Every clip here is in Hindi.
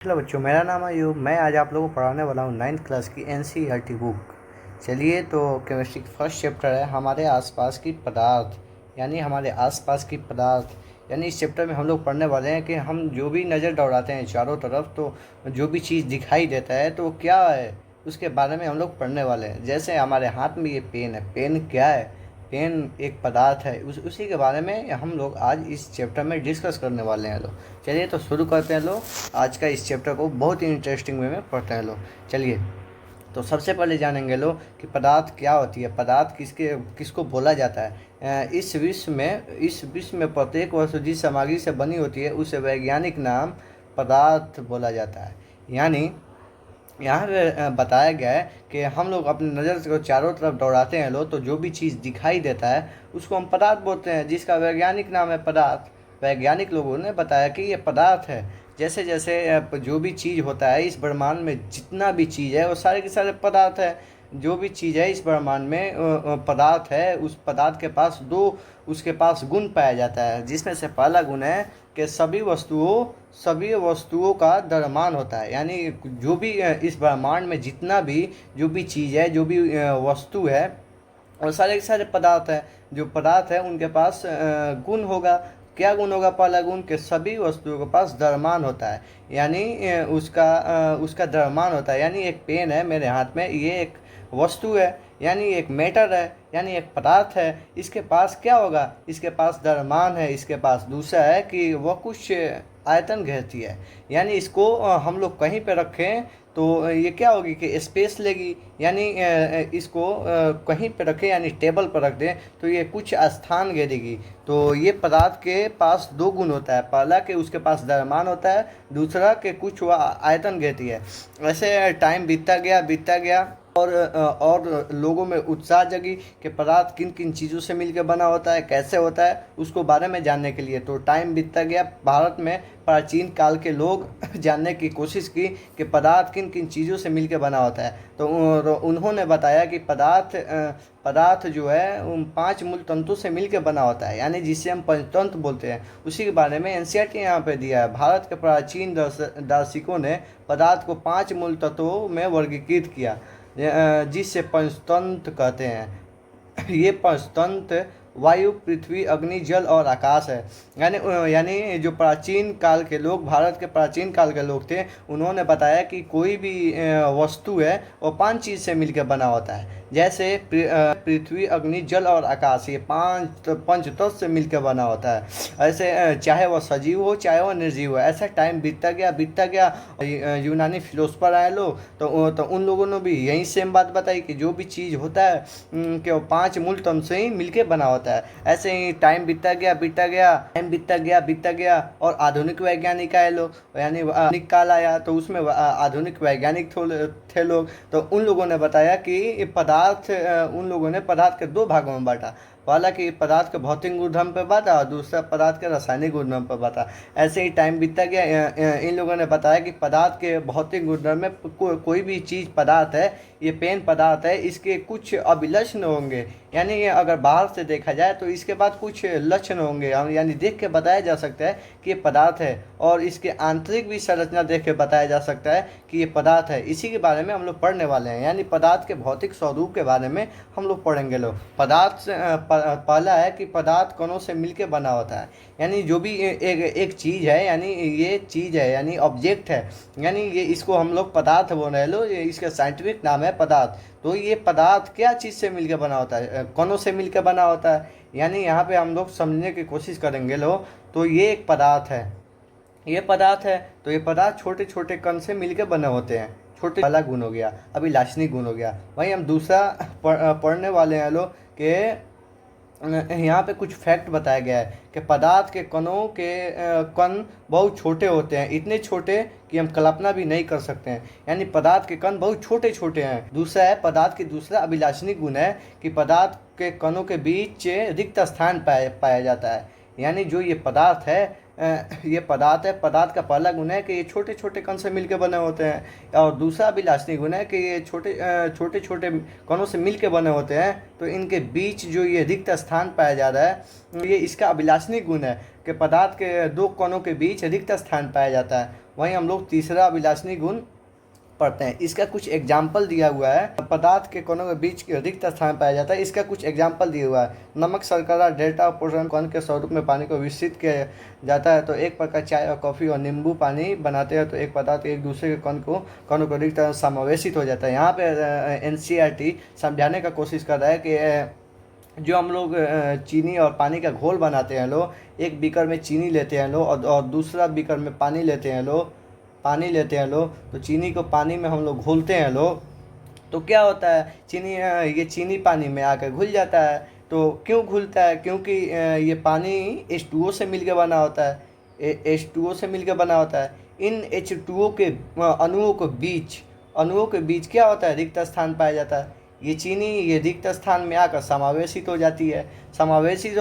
हेलो बच्चों, मेरा नाम है अयूब। मैं आज आप लोगों को पढ़ाने वाला हूँ 9th क्लास की एनसीईआरटी बुक। चलिए, तो केमिस्ट्री की फर्स्ट चैप्टर है हमारे आसपास की पदार्थ, यानी हमारे आसपास की पदार्थ। यानी इस चैप्टर में हम लोग पढ़ने वाले हैं कि हम जो भी नज़र दौड़ाते हैं चारों तरफ, तो जो भी चीज़ दिखाई देता है तो वो क्या है, उसके बारे में हम लोग पढ़ने वाले हैं। जैसे हमारे हाथ में ये पेन है, पेन क्या है? पेन एक पदार्थ है, उसी के बारे में हम लोग आज इस चैप्टर में डिस्कस करने वाले हैं लोग। चलिए, तो शुरू करते हैं लोग आज का इस चैप्टर को। बहुत ही इंटरेस्टिंग वे में पढ़ते हैं लोग। चलिए, तो सबसे पहले जानेंगे लोग कि पदार्थ क्या होती है, पदार्थ किसको बोला जाता है। इस विश्व में प्रत्येक वस्तु जिस सामग्री से बनी होती है उसे वैज्ञानिक नाम पदार्थ बोला जाता है। यानी यहाँ पे बताया गया है कि हम लोग अपनी नज़र को चारों तरफ दौड़ाते हैं लोग, तो जो भी चीज़ दिखाई देता है उसको हम पदार्थ बोलते हैं, जिसका वैज्ञानिक नाम है पदार्थ। वैज्ञानिक लोगों ने बताया कि ये पदार्थ है। जैसे जैसे जो भी चीज़ होता है इस ब्रह्मांड में, जितना भी चीज़ है वो सारे के सारे पदार्थ है। जो भी चीज़ है इस ब्रह्मांड में पदार्थ है। उस पदार्थ के पास उसके पास गुण पाया जाता है, जिसमें से पहला गुण है कि सभी वस्तुओं का द्रव्यमान होता है। यानी जो भी इस ब्रह्मांड में जितना भी जो भी चीज़ है, जो भी वस्तु है, और सारे के सारे पदार्थ है। जो पदार्थ है उनके पास गुण होगा। क्या गुण होगा? पहला गुण कि सभी वस्तुओं के पास द्रव्यमान होता है। यानी उसका द्रव्यमान होता है। यानी एक पेन है मेरे हाथ में, ये एक वस्तु है, यानी एक मैटर है, यानी एक पदार्थ है। इसके पास क्या होगा? इसके पास द्रव्यमान है। इसके पास दूसरा है कि वह कुछ आयतन घेरती है। यानी इसको हम लोग कहीं पे रखें तो ये क्या होगी कि स्पेस लेगी। यानी इसको कहीं पे रखें, यानी टेबल पर रख दें तो ये कुछ स्थान घेरेगी। तो ये पदार्थ के पास दो गुण होता है, पहला कि उसके पास द्रव्यमान होता है, दूसरा कि कुछ वह आयतन घेरती है। ऐसे टाइम बीतता गया और लोगों में उत्साह जगी कि पदार्थ किन किन चीज़ों से मिलकर बना होता है, कैसे होता है, उसको बारे में जानने के लिए। तो टाइम बीतता गया, भारत में प्राचीन काल के लोग जानने की कोशिश की कि पदार्थ किन किन चीज़ों से मिलकर बना होता है। तो उन्होंने बताया कि पदार्थ जो है उन 5 मूल तंतुओं से मिलकर बना होता है, यानी जिसे हम पंचतंत्र बोलते हैं। उसी के बारे में एनसीईआरटी यहाँ पे दिया है। भारत के प्राचीन दार्शनिकों ने पदार्थ को 5 मूल तत्वों में वर्गीकृत किया, जिससे पंचतंत्र कहते हैं। ये पंचतंत्र वायु, पृथ्वी, अग्नि, जल और आकाश है। यानी जो प्राचीन काल के लोग, भारत के प्राचीन काल के लोग थे, उन्होंने बताया कि कोई भी वस्तु है वो 5 चीज़ से मिलकर बना होता है। जैसे पृथ्वी, अग्नि, जल और आकाश, ये 5 पंचतत्व से मिलकर बना होता है। ऐसे चाहे वह सजीव हो चाहे वह निर्जीव हो। ऐसा टाइम बीतता गया। यूनानी फिलोसफर आए लोग, तो उन लोगों ने भी यही सेम बात बताई कि जो भी चीज़ होता है कि वो 5 मूल तत्व से ही मिलके बना होता है। ऐसे ही टाइम बीतता गया और आधुनिक वैज्ञानिक आए लोग, यानी आधुनिक काल आया, तो उसमें आधुनिक वैज्ञानिक थे लोग। तो उन लोगों ने बताया कि उन लोगों ने पदार्थ के 2 भागों में बांटा। पहला कि पदार्थ के भौतिक गुणधर्म पर बांटा और दूसरा पदार्थ के रासायनिक गुणधर्म पर बांटा। ऐसे ही टाइम बीतता गया। इन लोगों ने बताया कि पदार्थ के भौतिक गुणधर्म में कोई भी चीज़ पदार्थ है, ये पेन पदार्थ है, इसके कुछ अभिलक्षण होंगे। यानी ये अगर बाहर से देखा जाए तो इसके बाद कुछ लक्षण होंगे, यानी देख के बताया जा सकता है कि ये पदार्थ है। और इसके आंतरिक भी संरचना देख के बताया जा सकता है कि ये पदार्थ है। इसी के बारे में हम लोग पढ़ने वाले हैं, यानी पदार्थ के भौतिक स्वरूप के बारे में हम लोग पढ़ेंगे लोग। पहला है कि पदार्थ कणों से मिलकर बना होता है। यानी जो भी एक चीज़ है, यानी ये चीज़ है, यानी ऑब्जेक्ट है, यानी ये इसको हम लोग पदार्थ बोल रहे लो, ये इसका साइंटिफिक नाम है पदार्थ। तो ये पदार्थ क्या चीज़ से मिलकर बना होता है? कणों से मिलकर बना होता है। यानी यहाँ पे हम लोग समझने की कोशिश करेंगे लोग, तो ये एक पदार्थ है, तो ये पदार्थ छोटे छोटे कण से मिलकर बने होते हैं। छोटे वाला गुण हो गया, अभी लाक्षणिक गुण हो गया। वहीं हम दूसरा पढ़ने वाले हैं लोग कि यहाँ पे कुछ फैक्ट बताया गया है कि पदार्थ के कण बहुत छोटे होते हैं, इतने छोटे कि हम कल्पना भी नहीं कर सकते हैं। यानी पदार्थ के कण बहुत छोटे छोटे हैं। दूसरा है पदार्थ की दूसरा अभिलाषणिक गुण है कि पदार्थ के कणों के बीच रिक्त स्थान पाया जाता है। यानी जो ये पदार्थ है, पदार्थ का पहला गुण है कि ये छोटे छोटे कण से मिलकर बने होते हैं, और दूसरा अभिलाषणिक गुण है कि ये छोटे छोटे कणों से मिलकर बने होते हैं। तो इनके बीच जो ये रिक्त स्थान पाया जा रहा है, ये इसका अभिलाषणिक गुण है कि पदार्थ के 2 कणों के बीच रिक्त स्थान पाया जाता है। वहीं हम लोग तीसरा अभिलाषणी गुण पढ़ते हैं। इसका कुछ एग्जाम्पल दिया हुआ है। पदार्थ के कणों के बीच रिक्त स्थान पाया जाता है, इसका कुछ एग्जाम्पल दिया हुआ है। नमक, शर्करा, डेल्टा और प्रोटॉन कण के स्वरूप में पानी को विकसित किया जाता है। तो एक प्रकार चाय और कॉफ़ी और नींबू पानी बनाते हैं तो एक पदार्थ एक दूसरे के कणों को रिक्त समावेशित हो जाता है। यहाँ पे NCERT समझाने का कोशिश कर रहा है कि जो हम लोग चीनी और पानी का घोल बनाते हैं लोग, एक बीकर में चीनी लेते हैं लोग और दूसरा बीकर में पानी लेते हैं लोग, तो चीनी को पानी में हम लोग घोलते हैं लोग, तो क्या होता है ये चीनी पानी में आकर घुल जाता है। तो क्यों घुलता है? क्योंकि ये पानी H2O से मिलकर बना होता है, H2O से मिलकर बना होता है। इन H2O के अणुओं के बीच क्या होता है? रिक्त स्थान पाया जाता है। ये चीनी ये रिक्त स्थान में आकर समावेशित हो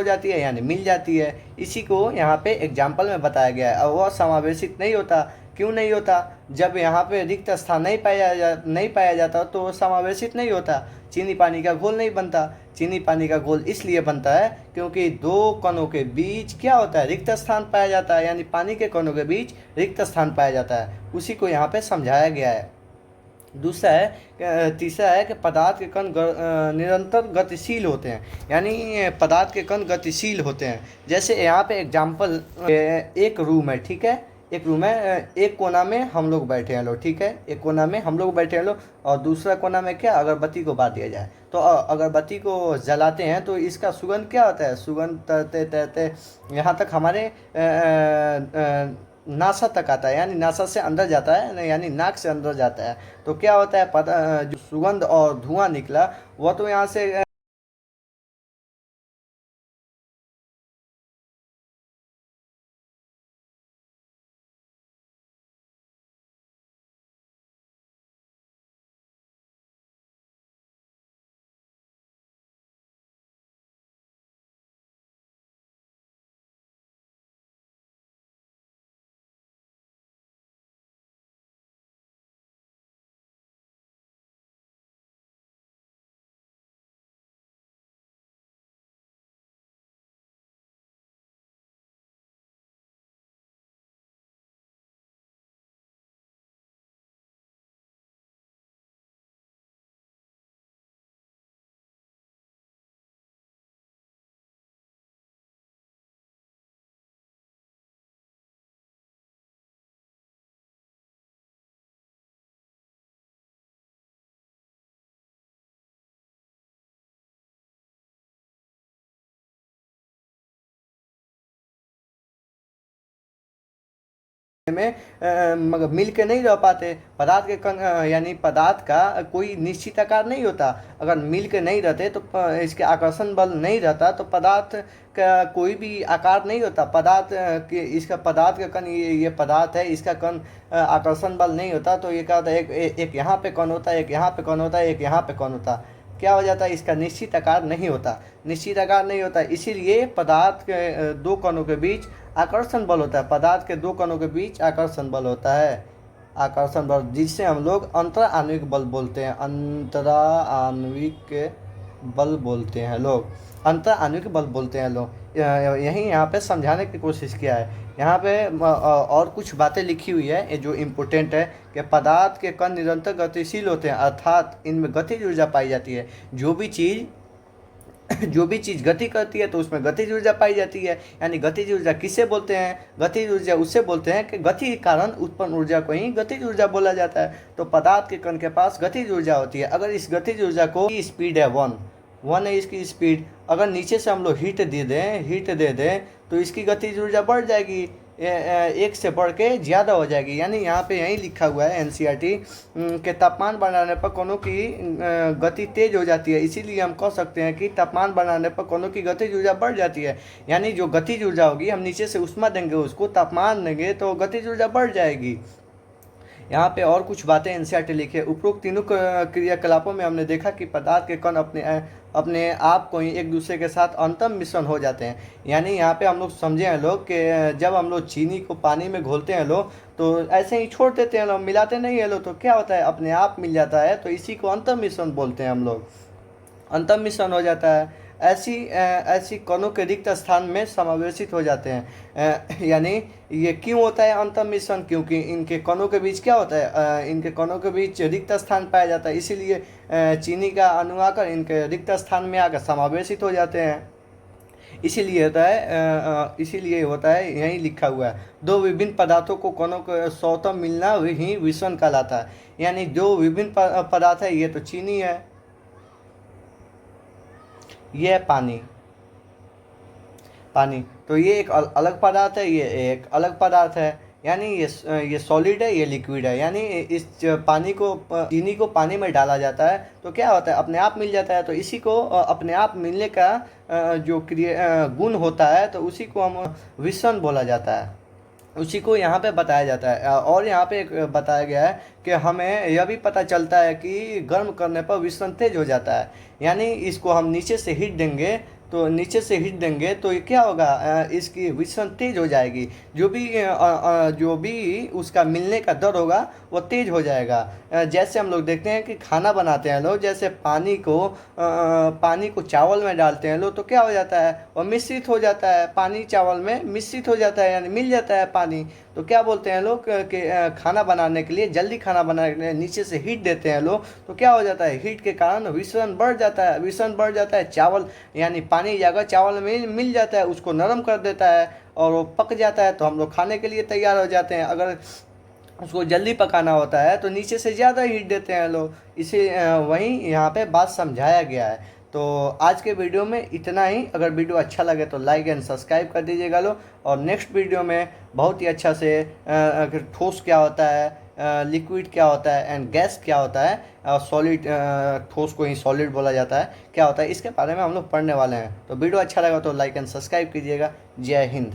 जाती है यानी मिल जाती है। इसी को यहाँ पे एग्जाम्पल में बताया गया है। और वह समावेशित नहीं होता। क्यों नहीं होता? जब यहाँ पे रिक्त स्थान नहीं पाया जाता तो समावेशित नहीं होता, चीनी पानी का घोल नहीं बनता। चीनी पानी का घोल इसलिए बनता है क्योंकि दो कणों के बीच क्या होता है? रिक्त स्थान पाया जाता है, यानी पानी के कणों के बीच रिक्त स्थान पाया जाता है। उसी को यहाँ पे समझाया गया है। तीसरा है कि पदार्थ के कण निरंतर गतिशील होते हैं, यानी पदार्थ के कण गतिशील होते हैं। जैसे यहाँ पे एग्जाम्पल, एक रूम है, ठीक है, एक कोना में हम लोग बैठे हैं लोग, ठीक है, एक कोना में हम लोग बैठे हैं लोग और दूसरा कोना में क्या, अगरबत्ती को बार दिया जाए तो अगरबत्ती को जलाते हैं तो इसका सुगंध क्या होता है? सुगंध तैरते तैरते यहाँ तक हमारे नासा तक आता है, यानी नासा से अंदर जाता है, यानी नाक से अंदर जाता है। तो क्या होता है, जो सुगंध और धुआं निकला वह तो यहाँ से में मगर मिल के नहीं रह पाते। पदार्थ के कण यानी पदार्थ का कोई निश्चित आकार नहीं होता। अगर मिल के नहीं रहते तो इसके आकर्षण बल नहीं रहता तो पदार्थ का कोई भी आकार नहीं होता। पदार्थ का कण ये पदार्थ है, इसका कण आकर्षण बल नहीं होता तो ये क्या होता है, एक यहाँ पे कण होता है, एक यहाँ पे कण होता है, एक यहाँ पे कण होता है। क्या हो जाता है? इसका निश्चित आकार नहीं होता। इसीलिए पदार्थ के दो कणों के बीच आकर्षण बल होता है। पदार्थ के दो कणों के बीच आकर्षण बल होता है, आकर्षण बल, जिससे हम लोग अंतरा आणविक बल बोलते हैं। अंतरा आणविक बल बोलते हैं लोग। यही यहाँ पे समझाने की कोशिश किया है। यहाँ पे और कुछ बातें लिखी हुई है ये जो इम्पोर्टेंट है कि पदार्थ के कण निरंतर गतिशील होते हैं, अर्थात इनमें गतिज ऊर्जा पाई जाती है। जो भी चीज़ गति करती है तो उसमें गतिज ऊर्जा पाई जाती है। यानी गतिज ऊर्जा किसे बोलते हैं? गतिज ऊर्जा उससे बोलते हैं कि गति के कारण उत्पन्न ऊर्जा को ही गतिज ऊर्जा बोला जाता है। तो पदार्थ के कण के पास गतिज ऊर्जा होती है। अगर इस गतिज ऊर्जा को स्पीड है 1 है इसकी स्पीड, अगर नीचे से हम लोग हीट दे दें तो इसकी गतिज ऊर्जा बढ़ जाएगी, एक से बढ़ के ज़्यादा हो जाएगी। यानी यहाँ पे यही लिखा हुआ है NCERT के तापमान बढ़ाने पर कणों की गति तेज हो जाती है। इसीलिए हम कह सकते हैं कि तापमान बढ़ाने पर कणों की गतिज ऊर्जा बढ़ जाती है। यानी जो गतिज ऊर्जा होगी, हम नीचे से ऊष्मा देंगे, उसको तापमान देंगे तो गतिज ऊर्जा बढ़ जाएगी। यहाँ पे और कुछ बातें NCERT लिखे। उपरोक्त तीनों क्रियाकलापों में हमने देखा कि पदार्थ के कण अपने आप को ही एक दूसरे के साथ अंतम मिश्रण हो जाते हैं। यानी यहाँ पे हम लोग समझे हैं लोग कि जब हम लोग चीनी को पानी में घोलते हैं लोग तो ऐसे ही छोड़ देते हैं लोग, मिलाते नहीं है लोग, तो क्या होता है, अपने आप मिल जाता है। तो इसी को अंतम मिश्रण बोलते हैं हम लोग, अंतम मिश्रण हो जाता है। ऐसी कणों के रिक्त स्थान में समावेशित हो जाते हैं। यानी ये क्यों होता है अंतर्मिश्रण? क्योंकि इनके कणों के बीच क्या होता है, इनके कणों के बीच रिक्त स्थान पाया जाता है, इसीलिए चीनी का अणु आकर इनके रिक्त स्थान में आकर समावेशित हो जाते हैं। इसीलिए होता है यही लिखा हुआ है, दो विभिन्न पदार्थों को कणों के स्वतः मिलना ही विषम कहलाता है। यानी जो विभिन्न पदार्थ है, ये तो चीनी है, ये है पानी। पानी तो ये एक अलग पदार्थ है, ये एक अलग पदार्थ है। यानी ये सॉलिड है, ये लिक्विड है। यानी इस पानी को चीनी को पानी में डाला जाता है तो क्या होता है, अपने आप मिल जाता है। तो इसी को अपने आप मिलने का जो क्रिया गुण होता है, तो उसी को हम विषम बोला जाता है, उसी को यहाँ पे बताया जाता है। और यहाँ पे एक बताया गया है कि हमें यह भी पता चलता है कि गर्म करने पर विषम तेज हो जाता है। यानी इसको हम नीचे से हीट देंगे, तो नीचे से हीट देंगे तो ये क्या होगा, इसकी विषम तेज हो जाएगी। जो भी उसका मिलने का दर होगा वो तेज हो जाएगा। जैसे हम लोग देखते हैं कि खाना बनाते हैं लोग, जैसे पानी को चावल में डालते हैं लोग, तो क्या हो जाता है, वो मिश्रित हो जाता है, पानी चावल में मिश्रित हो जाता है, यानी मिल जाता है पानी। तो क्या बोलते हैं लोग कि खाना बनाने के लिए, जल्दी खाना बनाने के लिए नीचे से हीट देते हैं लोग, तो क्या हो जाता है, हीट के कारण विषम बढ़ जाता है। विषम बढ़ जाता है, चावल यानी पानी जाकर चावल में मिल जाता है, उसको नरम कर देता है और वो पक जाता है, तो हम लोग खाने के लिए तैयार हो जाते हैं। अगर उसको जल्दी पकाना होता है तो नीचे से ज़्यादा हीट देते हैं लोग। इसे वहीं यहाँ पे बात समझाया गया है। तो आज के वीडियो में इतना ही। अगर वीडियो अच्छा लगे तो लाइक एंड सब्सक्राइब कर दीजिएगा लोग। और नेक्स्ट वीडियो में बहुत ही अच्छा से ठोस क्या होता है, लिक्विड क्या होता है एंड गैस क्या होता है, सॉलिड, ठोस को ही सॉलिड बोला जाता है, क्या होता है, इसके बारे में हम लोग पढ़ने वाले हैं। तो वीडियो अच्छा लगा तो लाइक एंड सब्सक्राइब कीजिएगा। जय हिंद।